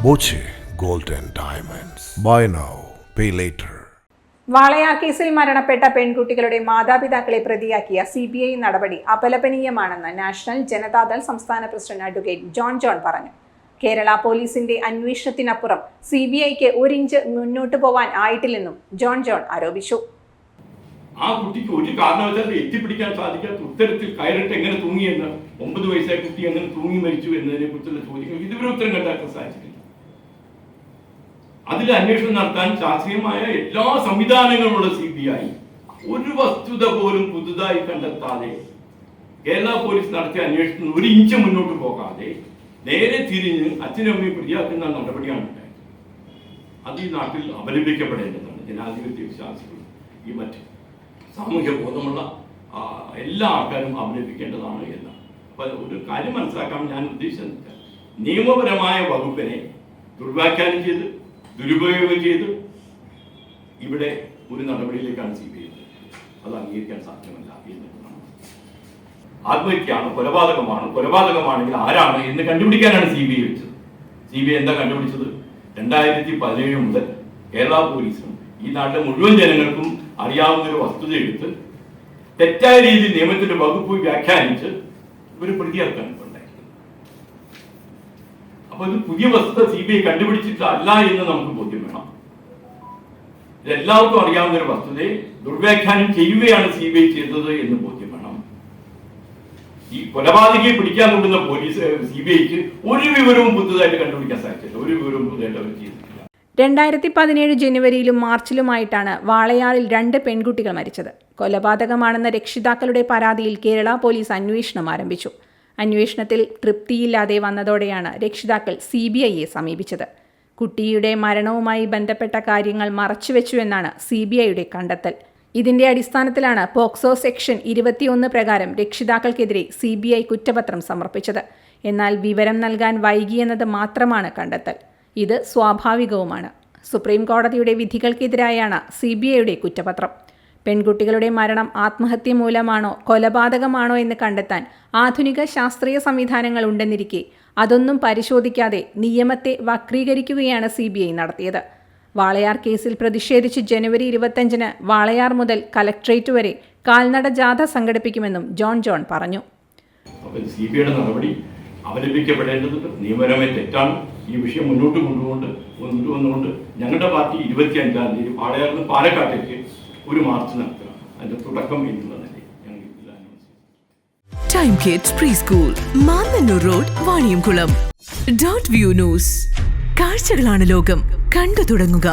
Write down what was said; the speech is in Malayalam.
Boche Gold and Diamonds. Buy now, pay later. Walayar കേസിൽ മരണപ്പെട്ട പെൺകുട്ടികളുടെ മാതാപിതാക്കളെ പ്രതിയാക്കിയ CBI നടപടി അപലപനീയമാണെന്ന് നാഷണൽ ജനതാദൾ സംസ്ഥാന പ്രസിഡന്റ് അഡ്വക്കേറ്റ് ജോൺ പറഞ്ഞു. കേരള പോലീസിന്റെ അന്വേഷണത്തിനപ്പുറം CBIക്ക് ഒരു ഇഞ്ച് മുന്നോട്ട് പോവാൻ ആയിട്ടില്ലെന്നും ജോൺ ആരോപിച്ചു. ആ കുട്ടിക്ക് ഒരു കാരണവശാലും എത്തിപ്പിടിക്കാൻ സാധിക്കാത്ത ഉത്തരത്തിൽ കയറിട്ട് എങ്ങനെ തൂങ്ങിയെന്ന് 9 വയസ്സായ കുട്ടി എങ്ങനെ തൂങ്ങി മരിച്ചു എന്നതിനെ കുറിച്ചുള്ള ചോദ്യങ്ങൾ ഇതുവരെ ഉത്തരം കണ്ടെത്താൻ സാധിച്ചിട്ടില്ല. അതിൽ അന്വേഷണം നടത്താൻ ശാസ്ത്രീയമായ എല്ലാ സംവിധാനങ്ങളുമുള്ള CBI ഒരു വസ്തുത പോലും പുതുതായി കണ്ടെത്താതെ കേരള പോലീസ് നടത്തിയ അന്വേഷണത്തിന് ഒരു ഇഞ്ച് മുന്നോട്ട് പോകാതെ നേരെ തിരിഞ്ഞ് അച്ഛനും അമ്മയും പ്രതിയാക്കുന്ന നടപടിയാണ് ഉണ്ടായത്. അത് ഈ നാട്ടിൽ അപലപിക്കപ്പെടേണ്ടതാണ്. ജനാധിപത്യ വിശ്വാസികൾ ഈ മറ്റ് സാമൂഹ്യ ബോധമുള്ള എല്ലാ ആൾക്കാരും അപലപിക്കേണ്ടതാണ് എന്നാണ്. അപ്പൊ ഒരു കാര്യം മനസ്സിലാക്കാൻ ഞാൻ ഉദ്ദേശിച്ചത്, നിയമപരമായ വകുപ്പിനെ ദുർവ്യാഖ്യാനം ചെയ്ത് ദുരുപയോഗം ചെയ്ത് ഇവിടെ ഒരു നടപടിയിലേക്കാണ് CBI. അത് അംഗീകരിക്കാൻ സാധ്യമല്ല എന്നുള്ളതാണ്. ആത്മഹത്യയാണ്, കൊലപാതകമാണെങ്കിൽ ആരാണ് എന്ന് കണ്ടുപിടിക്കാനാണ് CBI വെച്ചത്. CBI എന്താ കണ്ടുപിടിച്ചത്? 2017 മുതൽ കേരള പോലീസും ഈ നാട്ടിലെ മുഴുവൻ ജനങ്ങൾക്കും അറിയാവുന്ന ഒരു വസ്തുത എടുത്ത് തെറ്റായ രീതിയിൽ നിയമത്തിന്റെ വകുപ്പ് വ്യാഖ്യാനിച്ച് ഇവർ പ്രതിയാക്കാൻ ഉണ്ടായിരുന്നു. അപ്പൊ ഇത് പുതിയ വസ്തുത CBI കണ്ടുപിടിച്ചിട്ടല്ല എന്ന് നമുക്ക് ബോധ്യം വേണം. ഇതെല്ലാവർക്കും അറിയാവുന്ന ഒരു വസ്തുതയെ ദുർവ്യാഖ്യാനം ചെയ്യുകയാണ് CBI ചെയ്തത് എന്ന് ബോധ്യം വേണം. ഈ കൊലപാതകയെ പിടിക്കാൻ കൊണ്ടുവന്ന പോലീസ് CBIക്ക് ഒരു വിവരവും പുതുതായിട്ട് കണ്ടുപിടിക്കാൻ സാധിച്ചില്ല. ഒരു വിവരവും പുതുതായിട്ട് അവർ ചെയ്തിട്ടില്ല. 2017 ജനുവരിയിലും മാർച്ചിലുമായിട്ടാണ് വാളയാറിൽ 2 പെൺകുട്ടികൾ മരിച്ചത്. കൊലപാതകമാണെന്ന രക്ഷിതാക്കളുടെ പരാതിയിൽ കേരള പോലീസ് അന്വേഷണം ആരംഭിച്ചു. അന്വേഷണത്തിൽ തൃപ്തിയില്ലാതെ വന്നതോടെയാണ് രക്ഷിതാക്കൾ CBIയെ സമീപിച്ചത്. കുട്ടിയുടെ മരണവുമായി ബന്ധപ്പെട്ട കാര്യങ്ങൾ മറച്ചുവെച്ചു എന്നാണ് CBIയുടെ കണ്ടെത്തൽ. ഇതിന്റെ അടിസ്ഥാനത്തിലാണ് പോക്സോ സെക്ഷൻ 21 പ്രകാരം രക്ഷിതാക്കൾക്കെതിരെ CBI കുറ്റപത്രം സമർപ്പിച്ചത്. എന്നാൽ വിവരം നൽകാൻ വൈകിയെന്നത് മാത്രമാണ് കണ്ടെത്തൽ. ഇത് സ്വാഭാവികവുമാണ്. സുപ്രീം കോടതിയുടെ വിധികൾക്കെതിരായാണ് CBIയുടെ കുറ്റപത്രം. പെൺകുട്ടികളുടെ മരണം ആത്മഹത്യ മൂലമാണോ കൊലപാതകമാണോ എന്ന് കണ്ടെത്താൻ ആധുനിക ശാസ്ത്രീയ സംവിധാനങ്ങൾ ഉണ്ടെന്നിരിക്കെ അതൊന്നും പരിശോധിക്കാതെ നിയമത്തെ വക്രീകരിക്കുകയാണ് CBI നടത്തിയത്. വാളയാർ കേസിൽ പ്രതിഷേധിച്ച് ജനുവരി 25 വാളയാർ മുതൽ കലക്ട്രേറ്റ് വരെ കാൽനട ജാഥ സംഘടിപ്പിക്കുമെന്നും ജോൺ പറഞ്ഞു. CBIയുടെ നടപടി അപലപിക്കപ്പെടേണ്ടത് നിയമപരമായി തെറ്റാണ്. ഈ വിഷയം മുന്നോട്ട് കൊണ്ടുവന്നുകൊണ്ട് ഞങ്ങളുടെ പാർട്ടി 25-ാം തീയതി വാളയാറിൽ നിന്ന് പാലക്കാട്ടേക്ക് ഒരു മാർച്ച് നടത്തുക. അതിന്റെ തുടക്കം എന്നുള്ളതല്ലേ ഞങ്ങൾ time kids pre school, Mannannur road, Vaniyamkulam. .view news. കാഴ്ചകളാണ് ലോകം, കണ്ടു തുടങ്ങുക.